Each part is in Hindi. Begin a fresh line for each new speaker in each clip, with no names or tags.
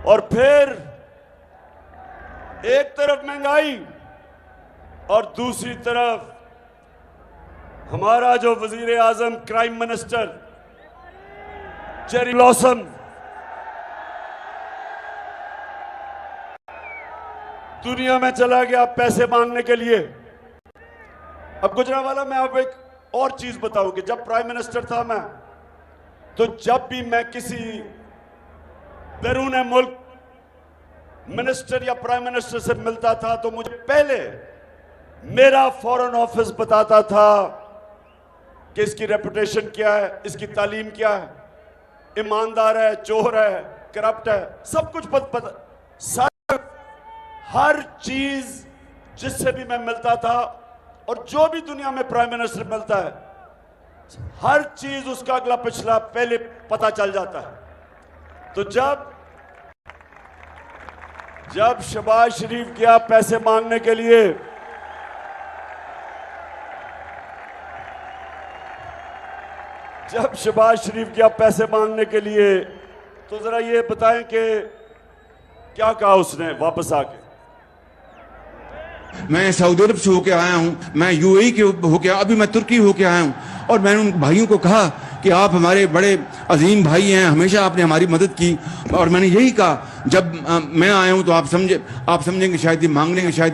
और फिर एक तरफ महंगाई और दूसरी तरफ हमारा जो वजीर आजम क्राइम मिनिस्टर जेरी ब्लॉसम दुनिया में चला गया पैसे मांगने के लिए। अब गुजरांवाला मैं अब एक और चीज बताऊं कि जब प्राइम मिनिस्टर था मैं, तो जब भी मैं किसी बैरून मुल्क मिनिस्टर या प्राइम मिनिस्टर से मिलता था तो मुझे पहले मेरा फॉरेन ऑफिस बताता था कि इसकी रेपुटेशन क्या है, इसकी तालीम क्या है, ईमानदार है, चोर है, करप्ट है, सब कुछ पता, हर चीज जिससे भी मैं मिलता था और जो भी दुनिया में प्राइम मिनिस्टर मिलता है, हर चीज उसका अगला पिछला पहले पता चल जाता है। तो जब शहबाज शरीफ गया पैसे मांगने के लिए, जब शहबाज शरीफ गया पैसे मांगने के लिए, तो जरा ये बताएं कि क्या कहा उसने वापस आके।
मैं सऊदी अरब से होके आया हूँ, मैं यूएई के होके, अभी मैं तुर्की होके आया हूँ, और मैंने उन भाइयों को कहा कि आप हमारे बड़े अजीम भाई हैं, हमेशा आपने हमारी मदद की। और मैंने यही कहा, जब मैं आया हूँ तो आप समझेंगे शायद ये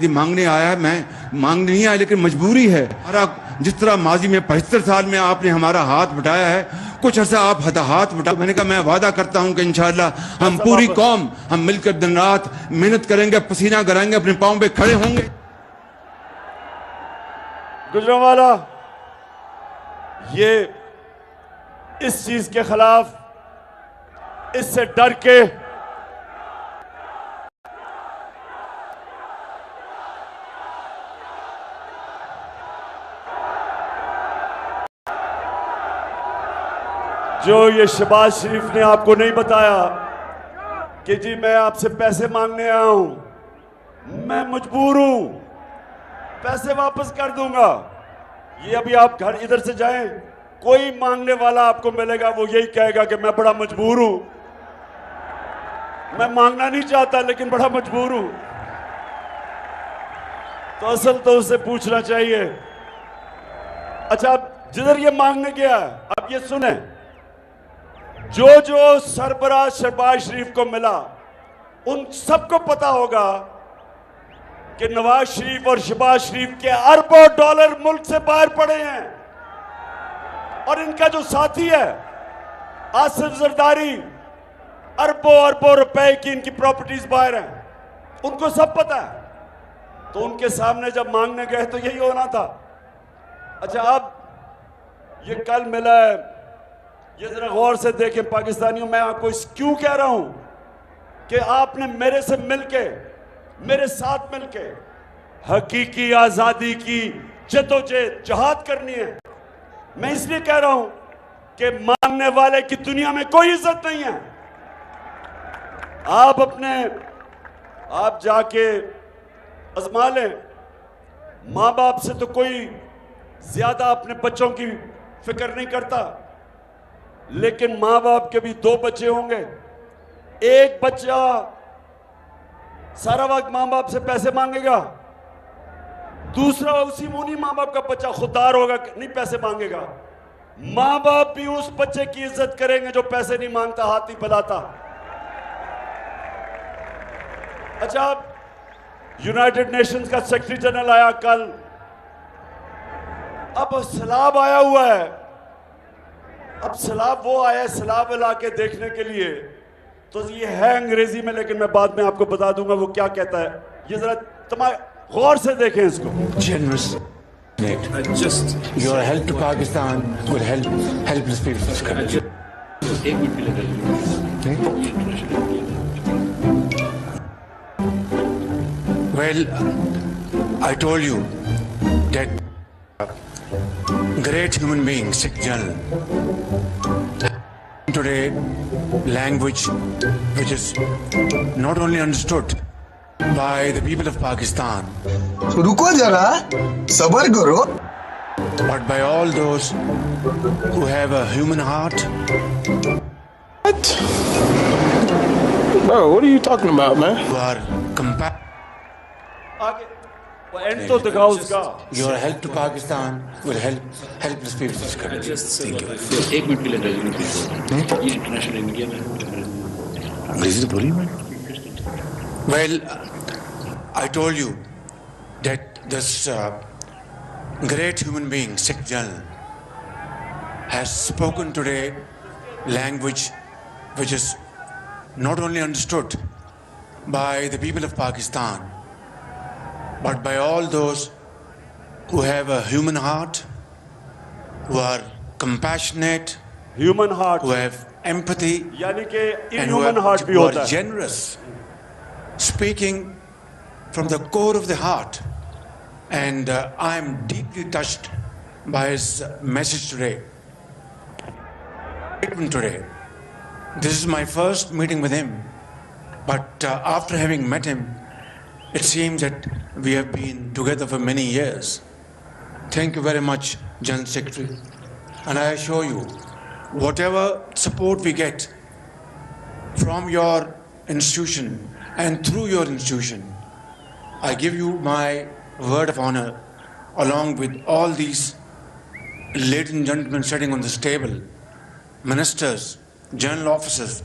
मांगने आया है। मैं मांगने नहीं आया, लेकिन मजबूरी है हमारा। जिस तरह माजी में 75 साल में आपने हमारा हाथ बटाया है, कुछ अर्सा आप हाथ बटाओ। मैंने कहा मैं वादा करता हूँ कि इंशाअल्लाह हम पूरी कौम हम मिलकर दिन रात मेहनत करेंगे, पसीना कराएंगे, अपने पाँव पे खड़े होंगे।
गुजरांवाला ये इस चीज के खिलाफ, इससे डर के जो ये शहबाज शरीफ ने आपको नहीं बताया कि जी मैं आपसे पैसे मांगने आया हूं, मैं मजबूर हूं, पैसे वापस कर दूंगा। ये अभी आप घर इधर से जाएं, कोई मांगने वाला आपको मिलेगा, वो यही कहेगा कि मैं बड़ा मजबूर हूं, मैं मांगना नहीं चाहता लेकिन बड़ा मजबूर हूं। तो असल तो उससे पूछना चाहिए। अच्छा, अब जिधर ये मांगने गया, अब ये सुने, जो सरबराह शहबाज शरीफ को मिला, उन सबको पता होगा कि नवाज शरीफ और शहबाज शरीफ के अरबों डॉलर मुल्क से बाहर पड़े हैं, और इनका जो साथी है आसिफ जरदारी, अरबों रुपए की इनकी प्रॉपर्टीज बाहर हैं, उनको सब पता है। तो उनके सामने जब मांगने गए तो यही होना था। अच्छा, अब ये कल मिला है, ये जरा गौर से देखें पाकिस्तानियों, मैं आपको क्यों कह रहा हूं कि आपने मेरे से मिलके, मेरे साथ मिलके हकीकी आजादी की जद्दोजहद जहाद करनी है। मैं इसलिए कह रहा हूं कि मांगने वाले की दुनिया में कोई इज्जत नहीं है। आप जाके आजमा लें। मां बाप से तो कोई ज्यादा अपने बच्चों की फिक्र नहीं करता, लेकिन मां बाप के भी 2 बच्चे होंगे। एक बच्चा सारा वक्त मां बाप से पैसे मांगेगा, दूसरा उन्हीं मां बाप का बच्चा खुददार होगा, नहीं पैसे मांगेगा। मां बाप भी उस बच्चे की इज्जत करेंगे जो पैसे नहीं मांगता, हाथ नहीं फैलाता। अच्छा, यूनाइटेड नेशंस का सेक्रेटरी जनरल आया कल, अब सैलाब आया हुआ है। अब सैलाब वो आया सैलाब इलाके देखने के लिए, तो ये है अंग्रेजी में, लेकिन मैं बाद में आपको बता दूंगा वो क्या कहता है। ये जरा गौर से देखें इसको।
Generous. Just your help to Pakistan will help helpless people in this country. Well, I told you that great human being, Sikh General, today language which is not only understood by the people of Pakistan,
रुको जरा, सबर करो,
but by all those who have a human heart.
What?
Bro, what are you talking about, man?
who are
आगे वो एंड तो दिखाओ उसका।
your help to Pakistan will help helpless people in this country.
एक मिनट के लिए रेजिग्नेट कीजिए। ये इंटरनेशनल मीडिया में
अंग्रेजी तो बोली मैं। Well, I told you that this great human being, Sikh General, has spoken today language which is not only understood by the people of Pakistan, but by all those who have a human heart, who are compassionate,
human heart
who have empathy,
यानी कि
and who
इनह्यूमन हार्ट भी
who
होता
are
है।
generous, speaking from the core of the heart. And I am deeply touched by his message today. Today. This is my first meeting with him, but after having met him, it seems that we have been together for many years. Thank you very much, General Secretary. And I assure you, whatever support we get from your institution and through your institution, I give you my word of honor, along with all these ladies and gentlemen sitting on this table, ministers, general officers,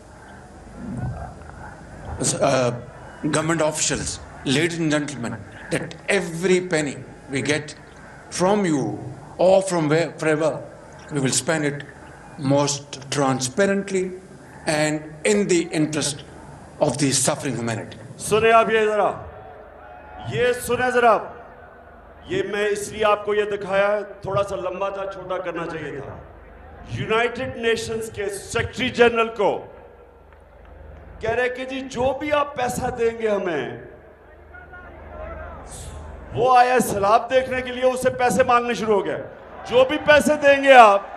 government officials, ladies and gentlemen, that every penny we get from you or from wherever, we will spend it most transparently and in the interest of the suffering humanity.
सुने आप ये जरा, ये सुने जरा, ये मैं इसलिए आपको ये दिखाया है, थोड़ा सा लंबा था, छोटा करना चाहिए था। यूनाइटेड नेशंस के सेक्रेटरी जनरल को कह रहे कि जी जो भी आप पैसा देंगे हमें, वो आया सैलाब देखने के लिए, उससे पैसे मांगने शुरू हो गए। जो भी पैसे देंगे आप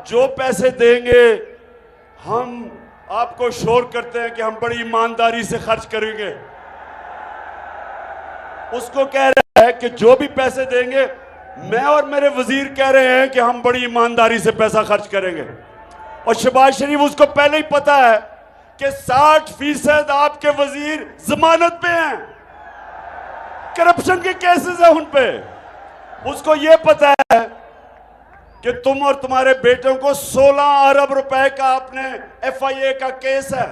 जो पैसे देंगे, हम आपको शोर करते हैं कि हम बड़ी ईमानदारी से खर्च करेंगे। उसको कह रहा है कि जो भी पैसे देंगे, मैं और मेरे वजीर कह रहे हैं कि हम बड़ी ईमानदारी से पैसा खर्च करेंगे। और शहबाज शरीफ उसको पहले ही पता है कि 60% आपके वजीर जमानत पे हैं, करप्शन के केसेस हैं उन पे। उसको यह पता है कि तुम और तुम्हारे बेटों को 16 अरब रुपए का आपने FIA का केस है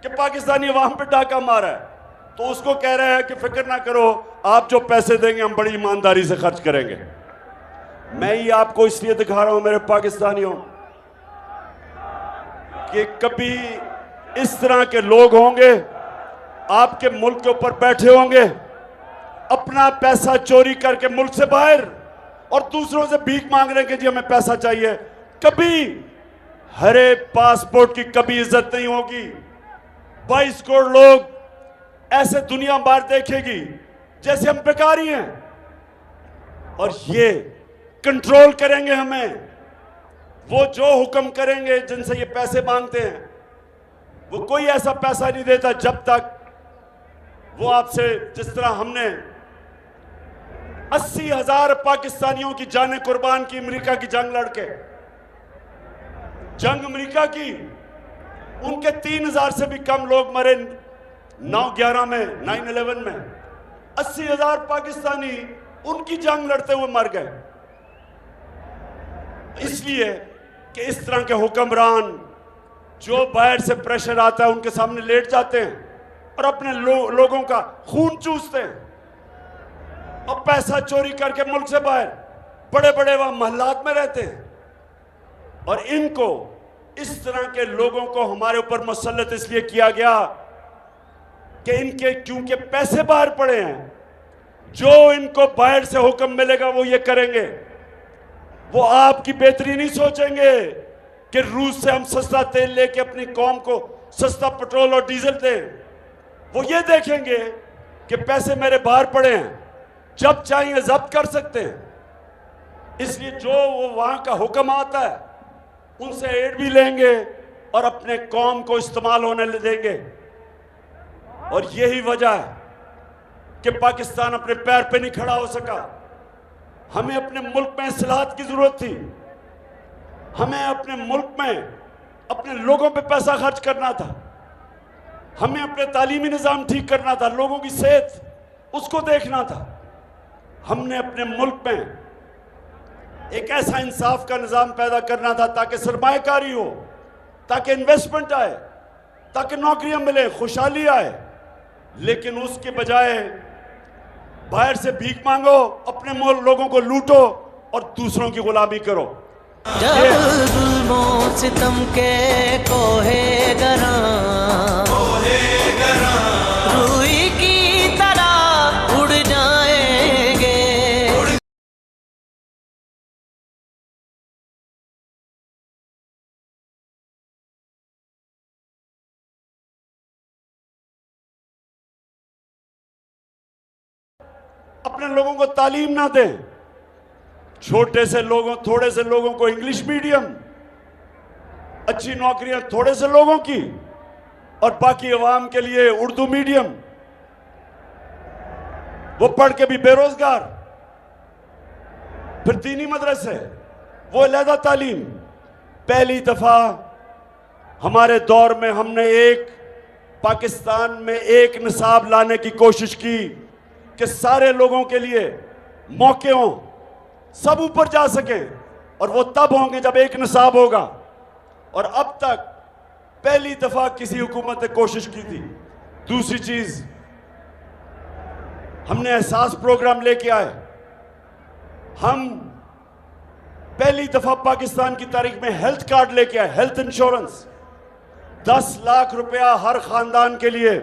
कि पाकिस्तानी अवाम पे डाका मारा है। तो उसको कह रहे हैं कि फिक्र ना करो, आप जो पैसे देंगे हम बड़ी ईमानदारी से खर्च करेंगे। मैं ये आपको इसलिए दिखा रहा हूं मेरे पाकिस्तानियों कि कभी इस तरह के लोग होंगे आपके मुल्क के ऊपर बैठे होंगे, अपना पैसा चोरी करके मुल्क से बाहर, और दूसरों से भीख मांग रहे हैं कि जी हमें पैसा चाहिए। कभी हरे पासपोर्ट की कभी इज्जत नहीं होगी। 22 करोड़ लोग ऐसे दुनिया भर देखेगी जैसे हम बेकारी हैं, और ये कंट्रोल करेंगे हमें। वो जो हुक्म करेंगे, जिनसे ये पैसे मांगते हैं, वो कोई ऐसा पैसा नहीं देता जब तक वो आपसे, जिस तरह हमने 80,000 पाकिस्तानियों की जानें कुर्बान की अमेरिका की जंग लड़के, जंग अमेरिका की, उनके 3,000 से भी कम लोग मरे 9/11 में, 9/11 में। 80,000 पाकिस्तानी उनकी जंग लड़ते हुए मर गए, इसलिए कि इस तरह के हुक्मरान जो बाहर से प्रेशर आता है उनके सामने लेट जाते हैं और अपने लोगों का खून चूसते हैं और पैसा चोरी करके मुल्क से बाहर बड़े बड़े वहां महल्लात में रहते हैं। और इनको, इस तरह के लोगों को हमारे ऊपर मुसल्लत इसलिए किया गया कि इनके क्योंकि पैसे बाहर पड़े हैं, जो इनको बाहर से हुक्म मिलेगा वो ये करेंगे। वो आपकी बेहतरी नहीं सोचेंगे कि रूस से हम सस्ता तेल लेके अपनी कौम को सस्ता पेट्रोल और डीजल दें। वो ये देखेंगे कि पैसे मेरे बाहर पड़े हैं, जब चाहिए जब्त कर सकते हैं। इसलिए जो वो वहां का हुक्म आता है उनसे एड भी लेंगे और अपने कौम को इस्तेमाल होने देंगे। और यही वजह है कि पाकिस्तान अपने पैर पे नहीं खड़ा हो सका। हमें अपने मुल्क में इस्लाहत की जरूरत थी। हमें अपने मुल्क में अपने लोगों पे पैसा खर्च करना था, हमें अपने तालीमी निज़ाम ठीक करना था, लोगों की सेहत उसको देखना था। हमने अपने मुल्क में एक ऐसा इंसाफ का निज़ाम पैदा करना था ताकि सरमायाकारी हो, ताकि इन्वेस्टमेंट आए, ताकि नौकरियां मिले, खुशहाली आए। लेकिन उसके बजाय बाहर से भीख मांगो, अपने लोगों को लूटो और दूसरों की गुलामी करो।
जब जुल्मों सितम के कोहे गरा रूई की तरह उड़ जाएंगे।
अपने लोगों को तालीम ना दें, छोटे से लोगों, थोड़े से लोगों को इंग्लिश मीडियम, अच्छी नौकरियां थोड़े से लोगों की, और बाकी अवाम के लिए उर्दू मीडियम, वो पढ़ के भी बेरोजगार। फिर दीनी मदरसे, वो अलहदा तालीम। पहली दफा हमारे दौर में हमने पाकिस्तान में एक निसाब लाने की कोशिश की कि सारे लोगों के लिए मौके हों, सब ऊपर जा सके, और वो तब होंगे जब एक निसाब होगा। और अब तक पहली दफा किसी हुकूमत ने कोशिश की थी। दूसरी चीज, हमने एहसास प्रोग्राम लेके आए। हम पहली दफा पाकिस्तान की तारीख में हेल्थ कार्ड लेके आए, हेल्थ इंश्योरेंस, 10 लाख रुपया हर खानदान के लिए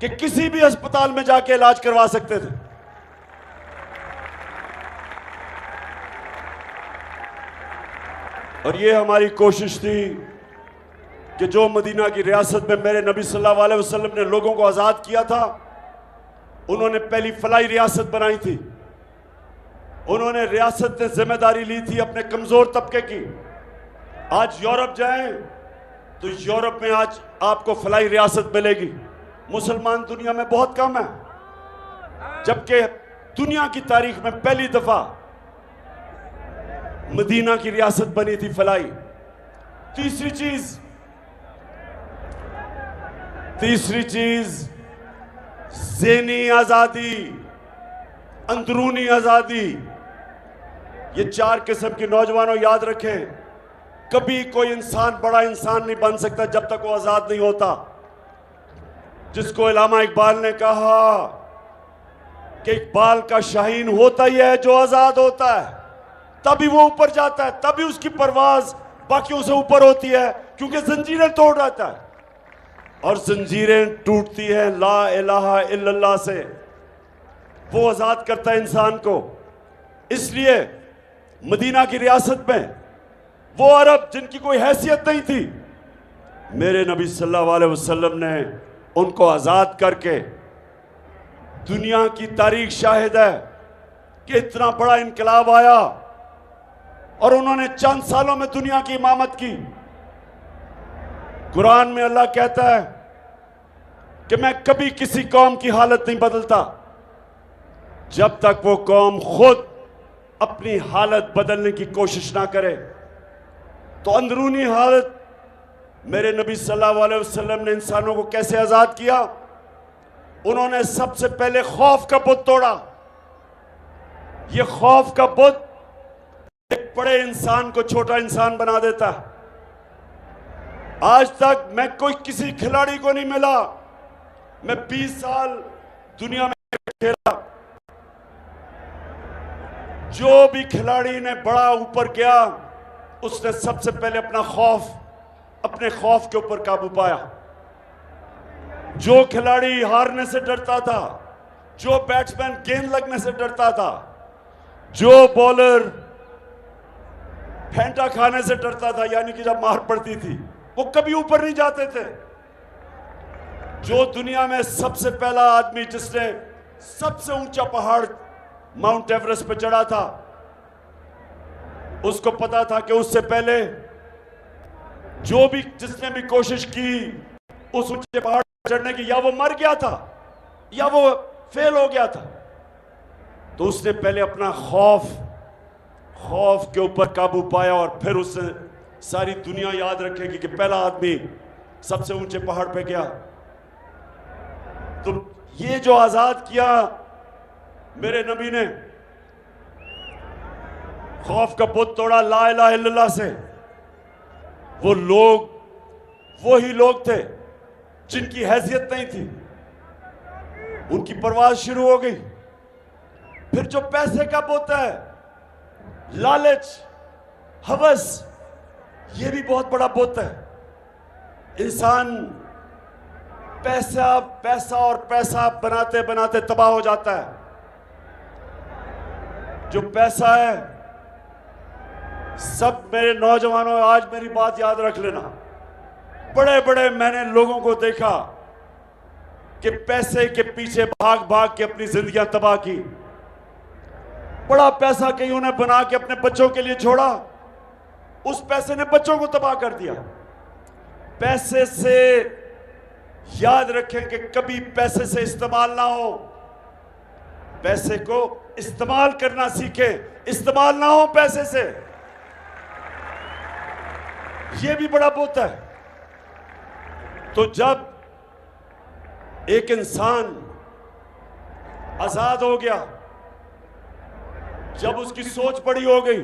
कि किसी भी अस्पताल में जाके इलाज करवा सकते थे। और ये हमारी कोशिश थी कि जो मदीना की रियासत में मेरे नबी सल्लल्लाहु अलैहि वसल्लम ने लोगों को आज़ाद किया था, उन्होंने पहली फलाई रियासत बनाई थी। उन्होंने रियासत ने जिम्मेदारी ली थी अपने कमज़ोर तबके की। आज यूरोप जाएं तो यूरोप में आज आपको फलाई रियासत मिलेगी। मुसलमान दुनिया में बहुत कम है, जबकि दुनिया की तारीख में पहली दफा मदीना की रियासत बनी थी फलाई। तीसरी चीज ज़हनी आजादी, अंदरूनी आजादी। ये 4 किस्म के नौजवानों याद रखें, कभी कोई इंसान बड़ा इंसान नहीं बन सकता जब तक वो आजाद नहीं होता। जिसको इलामा इकबाल ने कहा कि इकबाल का शाहीन होता ही है जो आजाद होता है, तभी वो ऊपर जाता है, तभी उसकी परवाज बाकियों से ऊपर होती है, क्योंकि जंजीरें तोड़ रहता है। और जंजीरें टूटती हैं ला इलाहा इल्लल्लाह से, वो आजाद करता है इंसान को। इसलिए मदीना की रियासत में वो अरब जिनकी कोई हैसियत नहीं थी, मेरे नबी सल्लल्लाहु अलैहि वसल्लम ने उनको आजाद करके, दुनिया की तारीख शाहिद है कि इतना बड़ा इनकलाब आया और उन्होंने चंद सालों में दुनिया की इमामत की। कुरान में अल्लाह कहता है कि मैं कभी किसी कौम की हालत नहीं बदलता जब तक वो कौम खुद अपनी हालत बदलने की कोशिश ना करे। तो अंदरूनी हालत, मेरे नबी सल्लल्लाहु अलैहि वसल्लम ने इंसानों को कैसे आजाद किया? उन्होंने सबसे पहले खौफ का बुत तोड़ा। ये खौफ का बुत एक बड़े इंसान को छोटा इंसान बना देता है। आज तक मैं कोई किसी खिलाड़ी को नहीं मिला, मैं 20 साल दुनिया में खेला, जो भी खिलाड़ी ने बड़ा ऊपर गया उसने सबसे पहले अपने खौफ के ऊपर काबू पाया। जो खिलाड़ी हारने से डरता था, जो बैट्समैन गेंद लगने से डरता था, जो बॉलर फेंटा खाने से डरता था, यानी कि जब मार पड़ती थी, वो कभी ऊपर नहीं जाते थे। जो दुनिया में सबसे पहला आदमी जिसने सबसे ऊंचा पहाड़ माउंट एवरेस्ट पर चढ़ा था, उसको पता था कि उससे पहले जिसने भी कोशिश की उस ऊंचे पहाड़ पर चढ़ने की, या वो मर गया था या वो फेल हो गया था। तो उसने पहले अपना खौफ के ऊपर काबू पाया और फिर उसने सारी दुनिया याद रखेगी कि पहला आदमी सबसे ऊंचे पहाड़ पे गया। तो ये जो आजाद किया मेरे नबी ने, खौफ का बुत तोड़ा ला इलाहा इल्लल्लाह से, वो लोग वही लोग थे जिनकी हैसियत नहीं थी, उनकी परवाज शुरू हो गई। फिर जो पैसे का बुत है, लालच, हवस, ये भी बहुत बड़ा बुत है। इंसान पैसा पैसा और पैसा बनाते बनाते तबाह हो जाता है। जो पैसा है, सब मेरे नौजवानों आज मेरी बात याद रख लेना, बड़े बड़े मैंने लोगों को देखा कि पैसे के पीछे भाग भाग के अपनी जिंदगियां तबाह की। बड़ा पैसा कहीं उन्हें बना के अपने बच्चों के लिए छोड़ा, उस पैसे ने बच्चों को तबाह कर दिया। पैसे से याद रखें कि कभी पैसे से इस्तेमाल ना हो, पैसे को इस्तेमाल करना सीखें, इस्तेमाल ना हो पैसे से। यह भी बड़ा बुत है। तो जब एक इंसान आजाद हो गया, जब उसकी सोच बड़ी हो गई,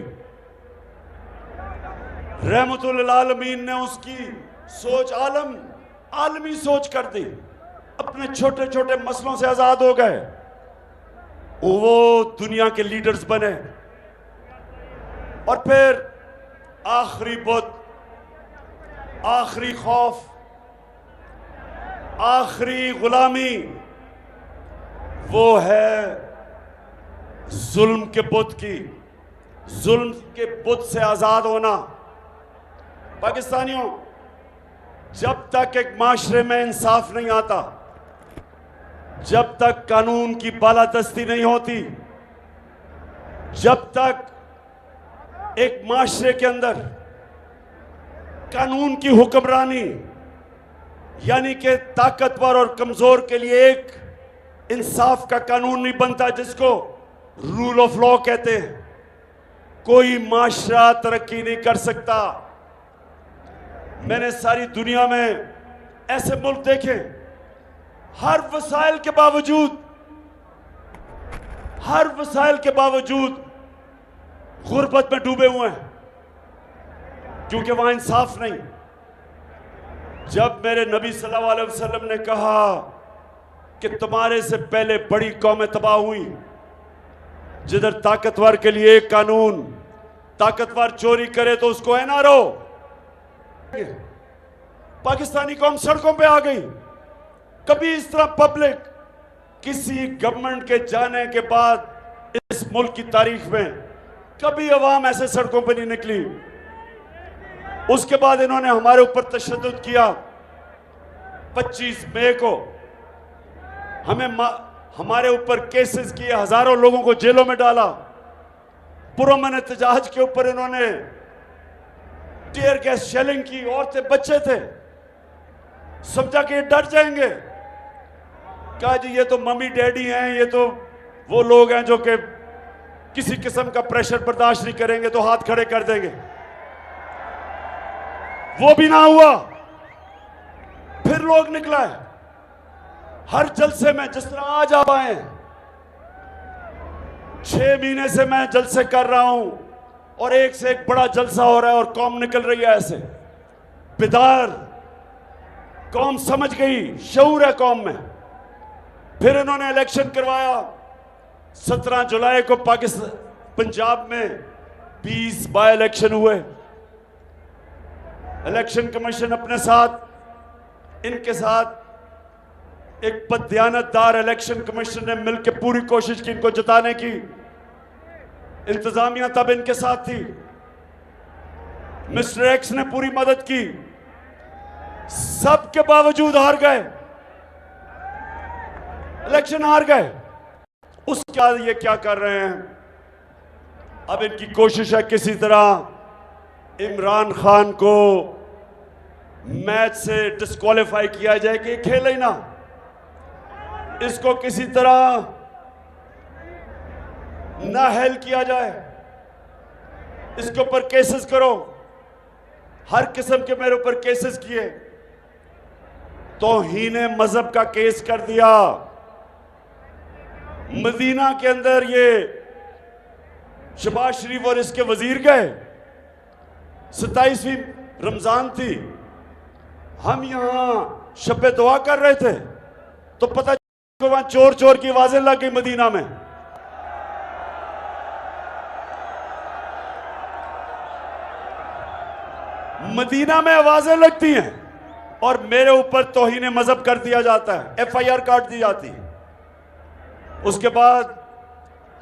रहमतुल आलमीन ने उसकी सोच आलमी सोच कर दी, अपने छोटे छोटे मसलों से आजाद हो गए, वो दुनिया के लीडर्स बने। और फिर आखिरी बुत, आखिरी खौफ, आखिरी गुलामी, वो है जुल्म के बुत की, जुल्म के बुत से आजाद होना। पाकिस्तानियों, जब तक एक माशरे में इंसाफ नहीं आता, जब तक कानून की बालादस्ती नहीं होती, जब तक एक माशरे के अंदर कानून की हुक्मरानी, यानी कि ताकतवर और कमजोर के लिए एक इंसाफ का कानून नहीं बनता, जिसको रूल ऑफ लॉ कहते हैं, कोई माशरा तरक्की नहीं कर सकता। मैंने सारी दुनिया में ऐसे मुल्क देखे, हर वसाइल के बावजूद गुर्बत में डूबे हुए हैं, क्योंकि वहां इंसाफ नहीं। जब मेरे नबी सल्लल्लाहु अलैहि वसल्लम ने कहा कि तुम्हारे से पहले बड़ी कौमें तबाह हुई, जिधर ताकतवर के लिए एक कानून, ताकतवर चोरी करे तो उसको एनआरओ, पाकिस्तानी कौम सड़कों पे आ गई। कभी इस तरह पब्लिक किसी गवर्नमेंट के जाने के बाद इस मुल्क की तारीख में कभी अवाम ऐसे सड़कों पे नहीं निकली। उसके बाद इन्होंने हमारे ऊपर तशद्दुद किया। 25 मई को हमारे ऊपर केसेस किए, हजारों लोगों को जेलों में डाला। पुरअमन एहतजाज के ऊपर इन्होंने टीयर गैस शेलिंग की, औरतें बच्चे थे, समझा कि ये डर जाएंगे। कहा जी ये तो मम्मी डैडी हैं, ये तो वो लोग हैं जो कि किसी किस्म का प्रेशर बर्दाश्त नहीं करेंगे तो हाथ खड़े कर देंगे। वो भी ना हुआ। फिर लोग निकला है हर जलसे में, जिस तरह आज आप आए। 6 महीने से मैं जलसे कर रहा हूं और एक से एक बड़ा जलसा हो रहा है और कौम निकल रही है ऐसे। बेदार कौम समझ गई, शऊर है कौम में। फिर इन्होंने इलेक्शन करवाया। 17 जुलाई को पाकिस्तान पंजाब में 20 बाय इलेक्शन हुए। इलेक्शन कमीशन अपने साथ, इनके साथ एक बददियानतदार इलेक्शन कमीशन ने मिलकर पूरी कोशिश की इनको जिताने की। इंतजामिया तब इनके साथ थी। मिस्टर एक्स ने पूरी मदद की। सबके बावजूद हार गए, इलेक्शन हार गए। उसके बाद ये क्या कर रहे हैं? अब इनकी कोशिश है किसी तरह इमरान खान को मैच से डिस्क्वालीफाई किया जाए कि खेले ही ना। इसको किसी तरह नाअहल किया जाए, इसके ऊपर केसेस करो। हर किस्म के मेरे ऊपर केसेस किए, तौहीन मजहब का केस कर दिया। मदीना के अंदर ये शहबाज शरीफ और इसके वजीर गए, 27वीं रमजान थी, हम यहां शब्बे दुआ कर रहे थे तो पता वहां चोर चोर की आवाजें लग गई मदीना में। मदीना में आवाजें लगती हैं और मेरे ऊपर तौहीन मजहब कर दिया जाता है, FIR काट दी जाती है। उसके बाद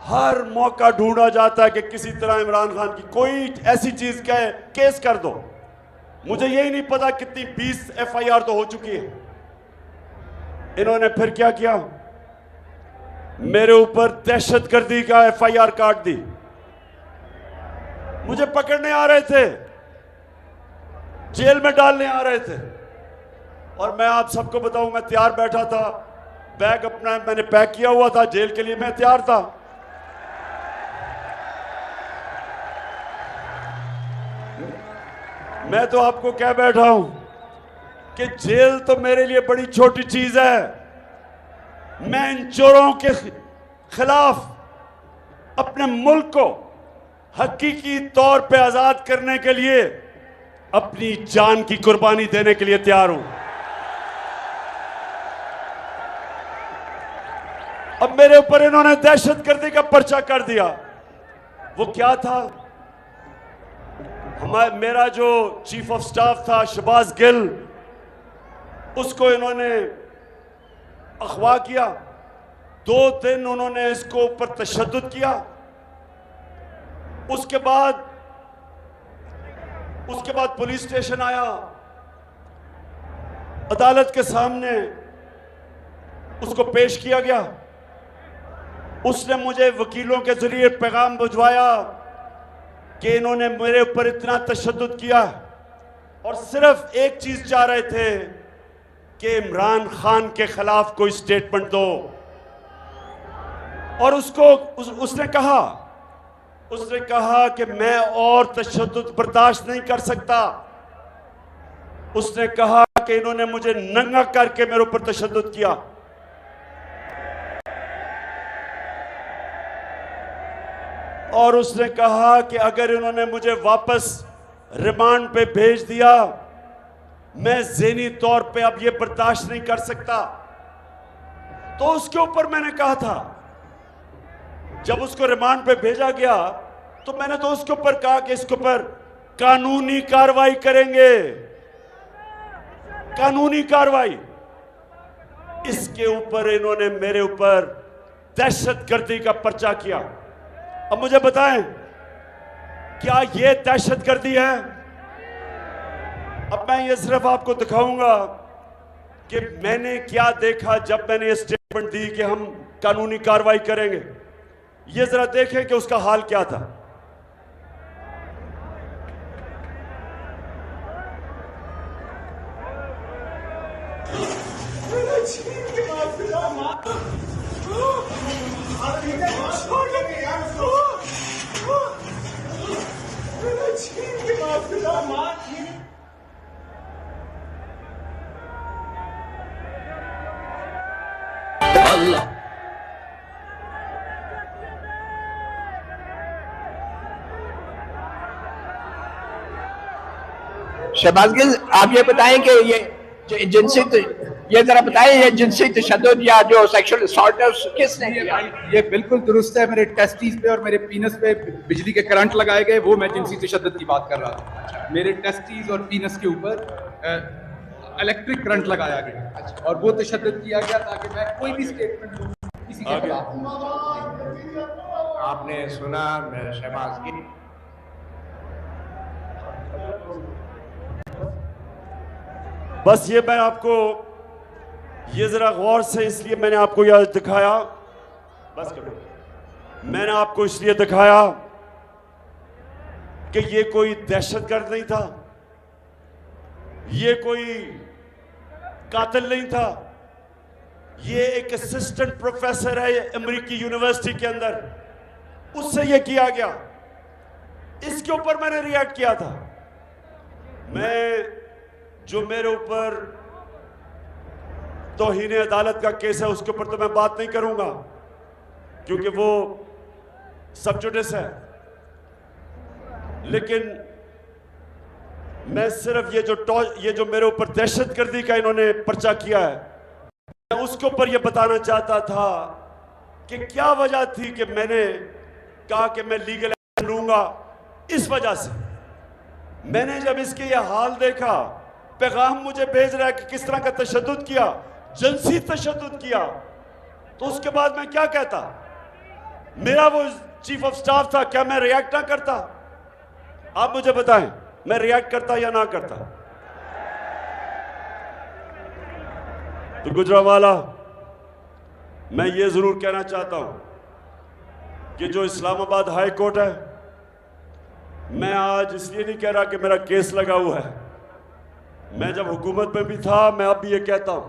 हर मौका ढूंढा जाता है कि किसी तरह इमरान खान की कोई ऐसी चीज का केस कर दो। मुझे यही नहीं पता कितनी 20 FIR तो हो चुकी है। इन्होंने फिर क्या किया, मेरे ऊपर दहशतगर्दी का FIR काट दी। मुझे पकड़ने आ रहे थे, जेल में डालने आ रहे थे, और मैं आप सबको बताऊं मैं तैयार बैठा था, बैग अपना मैंने पैक किया हुआ था, जेल के लिए मैं तैयार था। मैं तो आपको कह बैठा हूं कि जेल तो मेरे लिए बड़ी छोटी चीज है। मैं इन चोरों के खिलाफ अपने मुल्क को हकीकी तौर पे आजाद करने के लिए अपनी जान की कुर्बानी देने के लिए तैयार हूं। अब मेरे ऊपर इन्होंने दहशतगर्दी का पर्चा कर दिया। वो क्या था, मेरा जो चीफ ऑफ स्टाफ था शहबाज गिल, उसको इन्होंने अगवा किया। 2 दिन उन्होंने इसको ऊपर तशद्दुद किया। उसके बाद पुलिस स्टेशन आया, अदालत के सामने उसको पेश किया गया। उसने मुझे वकीलों के जरिए पैगाम भिजवाया कि इन्होंने मेरे ऊपर इतना तशद्दुद किया और सिर्फ एक चीज चाह रहे थे कि इमरान खान के खिलाफ कोई स्टेटमेंट दो। और उसने कहा कि मैं और तशद्दुद बर्दाश्त नहीं कर सकता। उसने कहा कि इन्होंने मुझे नंगा करके मेरे ऊपर तशद्दुद किया। और उसने कहा कि अगर इन्होंने मुझे वापस रिमांड पे भेज दिया, मैं ज़हनी तौर पे अब ये बर्दाश्त नहीं कर सकता। तो उसके ऊपर मैंने कहा था, जब उसको रिमांड पे भेजा गया तो मैंने तो उसके ऊपर कहा कि इसके ऊपर कानूनी कार्रवाई करेंगे, कानूनी कार्रवाई। इसके ऊपर इन्होंने मेरे ऊपर दहशतगर्दी का पर्चा किया। अब मुझे बताएं, क्या ये दहशतगर्दी है? अब मैं ये सिर्फ आपको दिखाऊंगा कि मैंने क्या देखा जब मैंने ये स्टेटमेंट दी कि हम कानूनी कार्रवाई करेंगे। ये जरा देखें कि उसका हाल क्या था।
शहबाज गिल, आप ये बताएं कि ये जरा बताएं, ये जिनसी तशद्दुद या जो सेक्सुअल असॉल्ट किसने किया?
ये बिल्कुल दुरुस्त है। मेरे टेस्टिस पे और मेरे पीनस पे बिजली के करंट लगाए गए, वो मैं जिनसी तशद्दुद की बात कर रहा था। मेरे टेस्टिस और पीनस के ऊपर इलेक्ट्रिक करंट लगाया गया और वो तशद्दुद किया गया ताकि मैं कोई भी स्टेटमेंट दूं किसी के खिलाफ।
आपने सुना शहबाज गिल?
बस ये मैं आपको ये जरा गौर से, इसलिए मैंने आपको यह दिखाया, बस करो, मैंने आपको इसलिए दिखाया कि ये कोई दहशतगर्द नहीं था, ये कोई कातिल नहीं था, ये एक असिस्टेंट प्रोफेसर है अमेरिकी यूनिवर्सिटी के अंदर, उससे ये किया गया। इसके ऊपर मैंने रिएक्ट किया था। मैं जो मेरे ऊपर तौहीन अदालत का केस है उसके ऊपर तो मैं बात नहीं करूंगा, क्योंकि वो सब जुडिस है। लेकिन मैं सिर्फ ये जो मेरे ऊपर दहशतगर्दी का इन्होंने पर्चा किया है, मैं उसके ऊपर ये बताना चाहता था कि क्या वजह थी कि मैंने कहा कि मैं लीगल एक्शन लूंगा। इस वजह से मैंने जब इसके ये हाल देखा, पैगाम मुझे भेज रहा है कि किस तरह का तशद्दुद किया, जिनसी तशद्दुद किया, तो उसके बाद मैं क्या कहता? मेरा वो चीफ ऑफ स्टाफ था, क्या मैं रिएक्ट ना करता? आप मुझे बताएं, मैं रिएक्ट करता या ना करता? तो गुजरावाला, मैं ये जरूर कहना चाहता हूं कि जो इस्लामाबाद हाई कोर्ट है, मैं आज इसलिए नहीं कह रहा कि मेरा केस लगा हुआ है। मैं जब हुकूमत में भी था, मैं अब भी ये कहता हूं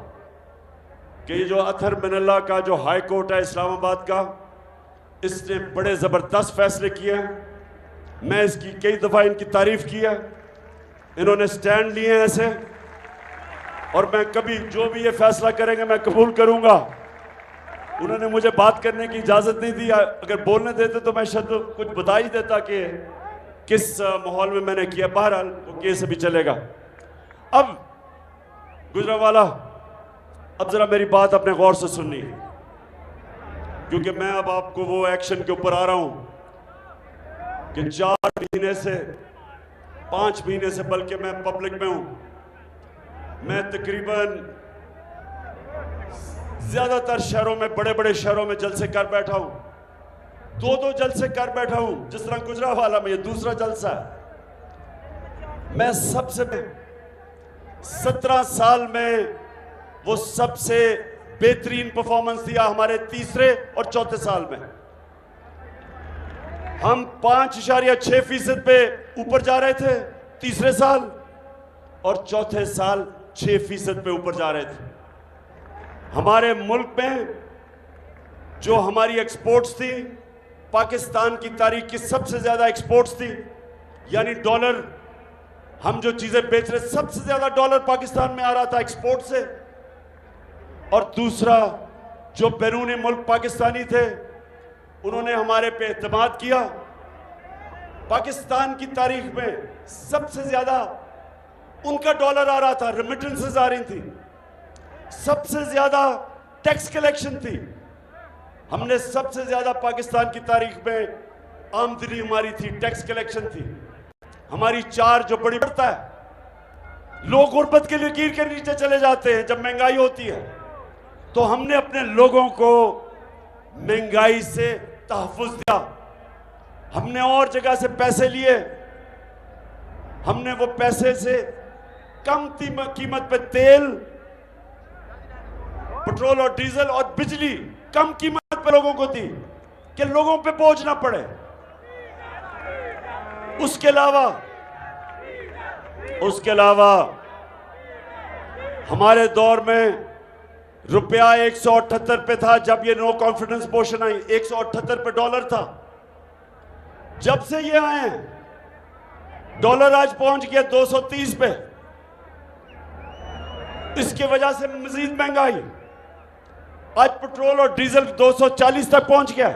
कि ये जो अथर मिनल्ला का जो हाई कोर्ट है इस्लामाबाद का, इसने बड़े ज़बरदस्त फैसले किए हैं। मैं इसकी कई दफ़ा इनकी तारीफ की है, इन्होंने स्टैंड लिए हैं ऐसे, और मैं कभी जो भी ये फैसला करेंगे मैं कबूल करूंगा। उन्होंने मुझे बात करने की इजाज़त नहीं दी, अगर बोलने देते तो मैं शायद कुछ बता ही देता कि किस माहौल में मैंने किया। बहरहाल वो केस अभी चलेगा। अब गुजरावाला, अब जरा मेरी बात अपने गौर से सुननी है, क्योंकि मैं अब आपको वो एक्शन के ऊपर आ रहा हूं कि 4 महीने से 5 महीने से बल्कि मैं पब्लिक में हूं। मैं तकरीबन ज्यादातर शहरों में, बड़े बड़े शहरों में जलसे कर बैठा हूं, 2-2 जलसे कर बैठा हूं। जिस तरह गुजरावाला में ये दूसरा जलसा है। मैं सबसे 17 साल में वो सबसे बेहतरीन परफॉर्मेंस दिया हमारे तीसरे और चौथे साल में। हम 5.6% पे ऊपर जा रहे थे तीसरे साल, और चौथे साल 6% पे ऊपर जा रहे थे। हमारे मुल्क में जो हमारी एक्सपोर्ट्स थी, पाकिस्तान की तारीख की सबसे ज्यादा एक्सपोर्ट्स थी, यानी डॉलर, हम जो चीजें बेच रहे, सबसे ज्यादा डॉलर पाकिस्तान में आ रहा था एक्सपोर्ट से। और दूसरा, जो बैरूनी मुल्क पाकिस्तानी थे, उन्होंने हमारे पे एतमाद किया। पाकिस्तान की तारीख में सबसे ज्यादा उनका डॉलर आ रहा था, रेमिटेंसेस आ रही थी, सबसे ज्यादा टैक्स कलेक्शन थी। हमने सबसे ज्यादा पाकिस्तान की तारीख में आमदनी हमारी थी, टैक्स कलेक्शन थी हमारी 4 जो बड़ी बढ़ता है। लोग गुर्बत के लकीर के नीचे चले जाते हैं जब महंगाई होती है, तो हमने अपने लोगों को महंगाई से तहफ़्फ़ुज़ दिया। हमने और जगह से पैसे लिए, हमने वो पैसे से कम कीमत पे तेल, पेट्रोल और डीजल और बिजली कम कीमत पे लोगों को दी कि लोगों पे बोझ ना पड़े। उसके अलावा हमारे दौर में रुपया 178 पे था जब ये नो कॉन्फिडेंस मोशन आई, 178 पे डॉलर था। जब से ये आए हैं डॉलर आज पहुंच गया 230 पे। इसकी वजह से मजीद महंगाई, आज पेट्रोल और डीजल 240 तक पहुंच गया।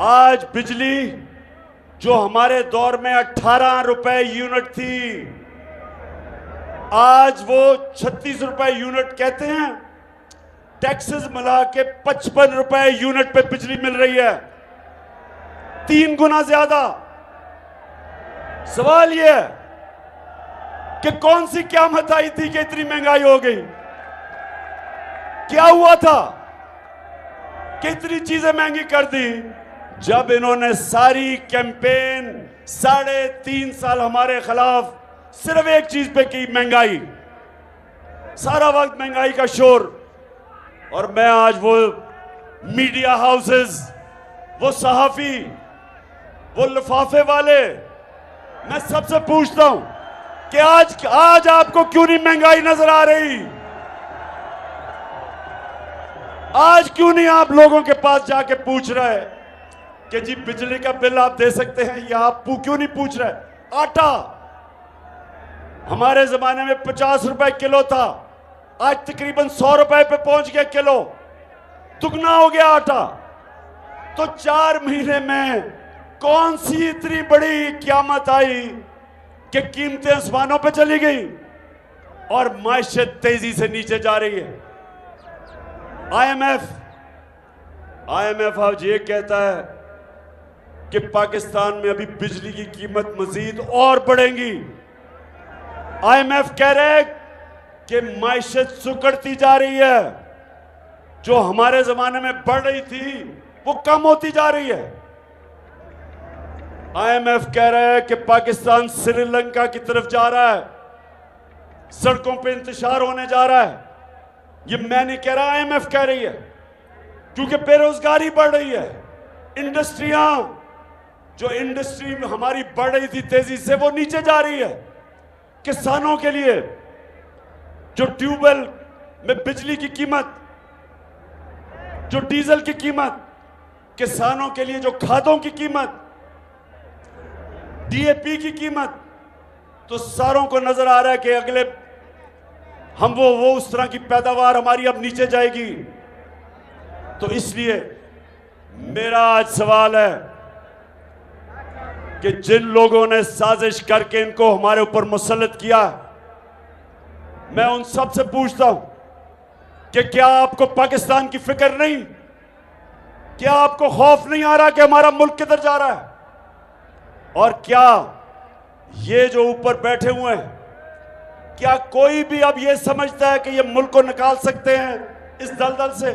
आज बिजली जो हमारे दौर में 18 रुपए यूनिट थी, आज वो 36 रुपए यूनिट कहते हैं। टैक्सेस मिला के 55 रुपए यूनिट पे बिजली मिल रही है, 3 गुना ज्यादा। सवाल यह है कि कौन सी क़यामत आई थी कि इतनी महंगाई हो गई? क्या हुआ था कि इतनी चीजें महंगी कर दी? जब इन्होंने सारी कैंपेन 3.5 साल हमारे खिलाफ सिर्फ एक चीज पे की, महंगाई। सारा वक्त महंगाई का शोर। और मैं आज वो मीडिया हाउसेस, वो सहाफी, वो लिफाफे वाले, मैं सबसे पूछता हूं कि आज आपको क्यों नहीं महंगाई नजर आ रही? आज क्यों नहीं आप लोगों के पास जाके पूछ रहे कि जी बिजली का बिल आप दे सकते हैं, या आप क्यों नहीं पूछ रहे? आटा हमारे जमाने में 50 रुपए किलो था, आज तकरीबन 100 रुपए पे पहुंच गया किलो, दुगना हो गया आटा। तो 4 महीने में कौन सी इतनी बड़ी क़यामत आई कि कीमतें आसमानों पे चली गई और माइशत तेजी से नीचे जा रही है। आईएमएफ आज ये कहता है कि पाकिस्तान में अभी बिजली की कीमत मजीद और बढ़ेगी। आईएमएफ कह रहे हैं कि माइशत सुकड़ती जा रही है, जो हमारे जमाने में बढ़ रही थी वो कम होती जा रही है। आईएमएफ कह रहा है कि पाकिस्तान श्रीलंका की तरफ जा रहा है, सड़कों पे इंतशार होने जा रहा है। ये मैं नहीं कह रहा, आईएमएफ कह रही है, क्योंकि बेरोजगारी बढ़ रही है। जो इंडस्ट्री में हमारी बढ़ रही थी तेजी से, वो नीचे जा रही है। किसानों के लिए जो ट्यूबवेल में बिजली की कीमत, जो डीजल की कीमत, किसानों के लिए जो खादों की कीमत, डीएपी की कीमत, तो सारों को नजर आ रहा है कि अगले हम वो उस तरह की पैदावार हमारी अब नीचे जाएगी। तो इसलिए मेरा आज सवाल है कि जिन लोगों ने साजिश करके इनको हमारे ऊपर मुसल्लत किया, मैं उन सब से पूछता हूं कि क्या आपको पाकिस्तान की फिक्र नहीं? क्या आपको खौफ नहीं आ रहा कि हमारा मुल्क किधर जा रहा है? और क्या ये जो ऊपर बैठे हुए हैं, क्या कोई भी अब ये समझता है कि ये मुल्क को निकाल सकते हैं इस दलदल से?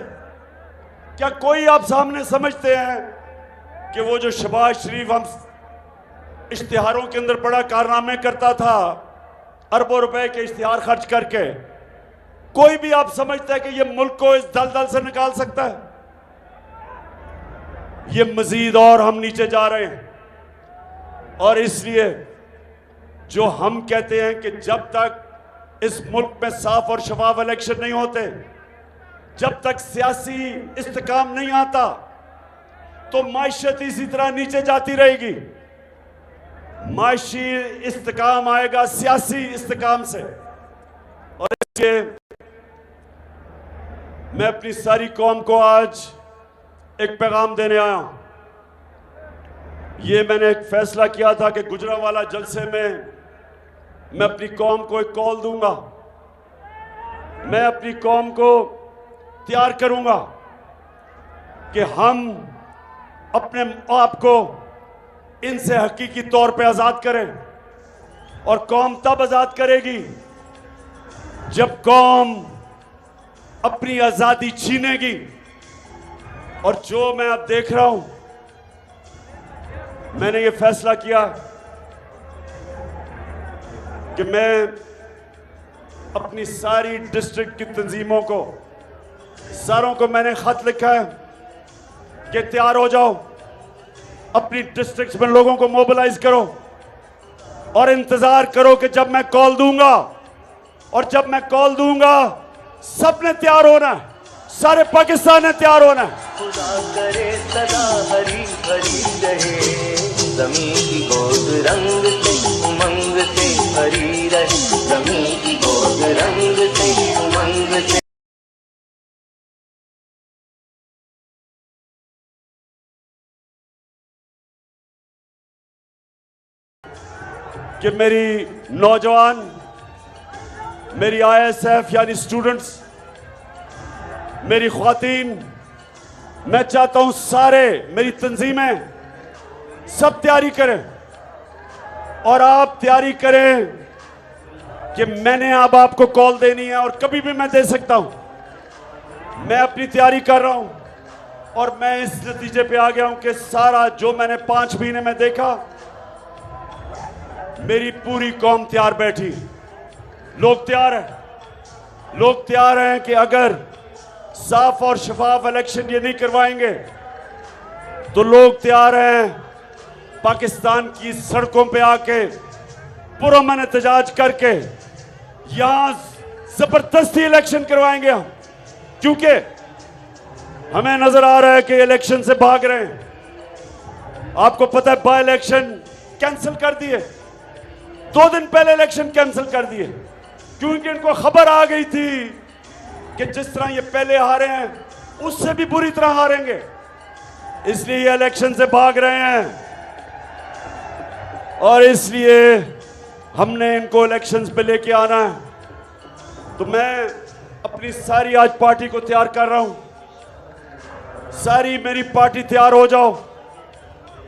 क्या कोई आप सामने समझते हैं कि वो जो शहबाज शरीफ हम इश्तिहारों के अंदर बड़ा कारनामे करता था, अरबों रुपए के इश्तिहार खर्च करके, कोई भी आप समझता है कि ये मुल्क को इस दलदल से निकाल सकता है? ये मजीद और हम नीचे जा रहे हैं। और इसलिए जो हम कहते हैं कि जब तक इस मुल्क में साफ और शफाफ इलेक्शन नहीं होते, जब तक सियासी इस्तेकाम नहीं आता, तो माइशत इसी तरह नीचे जाती रहेगी। माशी इस्तेकाम आएगा सियासी इस्तेकाम से। और इसलिए मैं अपनी सारी कौम को आज एक पैगाम देने आया हूं। ये मैंने एक फैसला किया था कि गुजरांवाला जलसे में मैं अपनी कौम को एक कॉल दूंगा, मैं अपनी कौम को तैयार करूंगा कि हम अपने आप को इनसे हकीकी तौर पे आज़ाद करें। और कौम तब आज़ाद करेगी जब कौम अपनी आज़ादी छीनेगी। और जो मैं अब देख रहा हूं, मैंने ये फैसला किया कि मैं अपनी सारी डिस्ट्रिक्ट की तंजीमों को, सारों को मैंने खत लिखा है कि तैयार हो जाओ, अपनी डिस्ट्रिक्ट्स में लोगों को मोबिलाइज करो और इंतजार करो कि जब मैं कॉल दूंगा। और जब मैं कॉल दूंगा, सबने तैयार होना है, सारे पाकिस्तान ने तैयार होना है।
खुदा करे सदा हरी भरी रहे, ज़मीं की गोद रंग से उमंग से भरी रहे, ज़मीं की गोद रंग से उमंग से।
कि मेरी नौजवान, मेरी आईएसएफ यानी स्टूडेंट्स, मेरी ख्वातीन, मैं चाहता हूं सारे, मेरी तंजीमें सब तैयारी करें। और आप तैयारी करें कि मैंने अब आपको कॉल देनी है और कभी भी मैं दे सकता हूं। मैं अपनी तैयारी कर रहा हूं और मैं इस नतीजे पे आ गया हूं कि सारा जो मैंने 5 महीने में देखा, मेरी पूरी कौम तैयार बैठी। लोग तैयार हैं, लोग तैयार हैं कि अगर साफ और शफाफ इलेक्शन ये नहीं करवाएंगे तो लोग तैयार हैं पाकिस्तान की सड़कों पे आके पुरअमन एहतजाज करके यहां जबरदस्ती इलेक्शन करवाएंगे हम, क्योंकि हमें नजर आ रहा है कि इलेक्शन से भाग रहे हैं। आपको पता है बाय इलेक्शन कैंसिल कर दिए, 2 दिन पहले इलेक्शन कैंसिल कर दिए, क्योंकि इनको खबर आ गई थी कि जिस तरह ये पहले हारे हैं उससे भी बुरी तरह हारेंगे, इसलिए ये इलेक्शन से भाग रहे हैं। और इसलिए हमने इनको इलेक्शंस पे लेके आना है। तो मैं अपनी सारी आज पार्टी को तैयार कर रहा हूं, सारी मेरी पार्टी तैयार हो जाओ।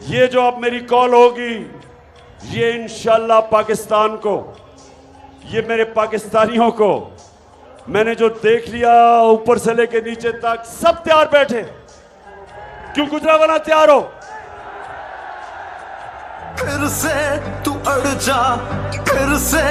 ये जो अब मेरी कॉल होगी, ये इंशाल्लाह पाकिस्तान को, ये मेरे पाकिस्तानियों को, मैंने जो देख लिया ऊपर से लेके नीचे तक सब तैयार बैठे। क्यों गुजरावाला तैयार हो?
फिर से तू अड़ जा, फिर से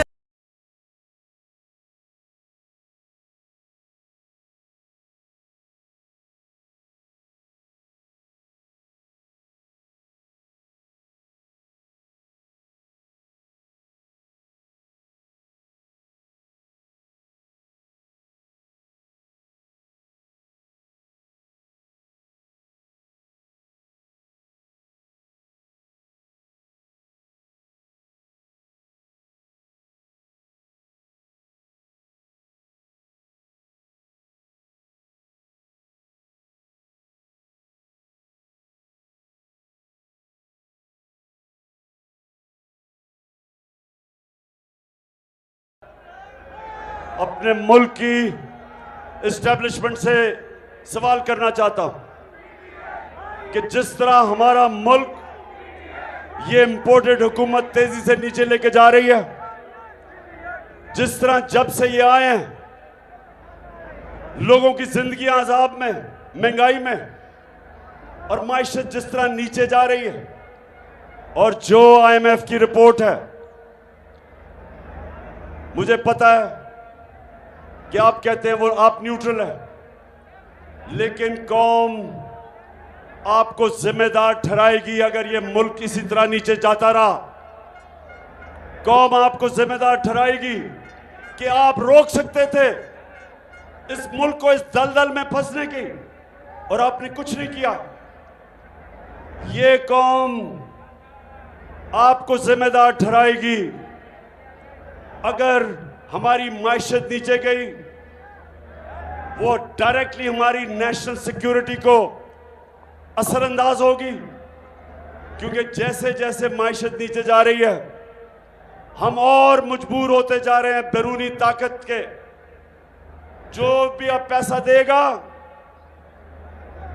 अपने मुल्क की एस्टेब्लिशमेंट से सवाल करना चाहता हूं कि जिस तरह हमारा मुल्क ये इंपोर्टेड हुकूमत तेजी से नीचे लेके जा रही है, जिस तरह जब से ये आए हैं लोगों की जिंदगी अजाब में, महंगाई में, और माइशत जिस तरह नीचे जा रही है, और जो IMF की रिपोर्ट है, मुझे पता है कि आप कहते हैं वो आप न्यूट्रल है, लेकिन कौम आपको जिम्मेदार ठहराएगी अगर ये मुल्क इसी तरह नीचे जाता रहा। कौम आपको जिम्मेदार ठहराएगी कि आप रोक सकते थे इस मुल्क को इस दलदल में फंसने की, और आपने कुछ नहीं किया। ये कौम आपको जिम्मेदार ठहराएगी अगर हमारी माइशत नीचे गई, वो डायरेक्टली हमारी नेशनल सिक्योरिटी को असरअंदाज होगी, क्योंकि जैसे जैसे माइशत नीचे जा रही है हम और मजबूर होते जा रहे हैं बैरूनी ताकत के। जो भी अब पैसा देगा,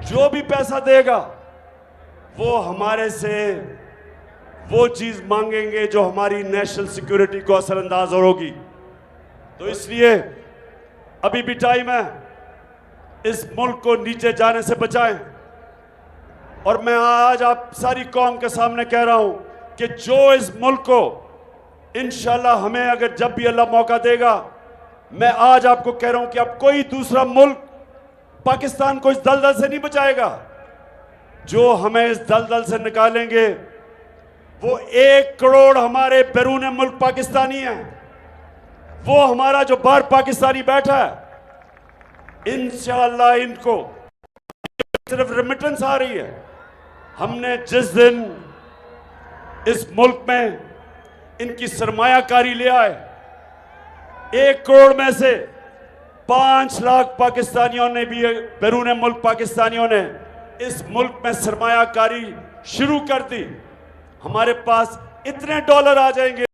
जो भी पैसा देगा, वो हमारे से वो चीज मांगेंगे जो हमारी नेशनल सिक्योरिटी को असरअंदाज होगी। तो इसलिए अभी भी टाइम है, इस मुल्क को नीचे जाने से बचाएं। और मैं आज आप सारी कौम के सामने कह रहा हूं कि जो इस मुल्क को इंशाल्लाह हमें अगर जब भी अल्लाह मौका देगा, मैं आज आपको कह रहा हूं कि अब कोई दूसरा मुल्क पाकिस्तान को इस दलदल से नहीं बचाएगा। जो हमें इस दलदल से निकालेंगे वो 1 करोड़ हमारे बैरून मुल्क पाकिस्तानी हैं, वो हमारा जो बाहर पाकिस्तानी बैठा है, इंशाअल्लाह इनको सिर्फ रेमिटेंस आ रही है। हमने जिस दिन इस मुल्क में इनकी सरमायाकारी ले आए, 1 करोड़ में से 5 लाख पाकिस्तानियों ने भी, बैरून मुल्क पाकिस्तानियों ने इस मुल्क में सरमायाकारी शुरू कर दी। हमारे पास इतने डॉलर आ जाएंगे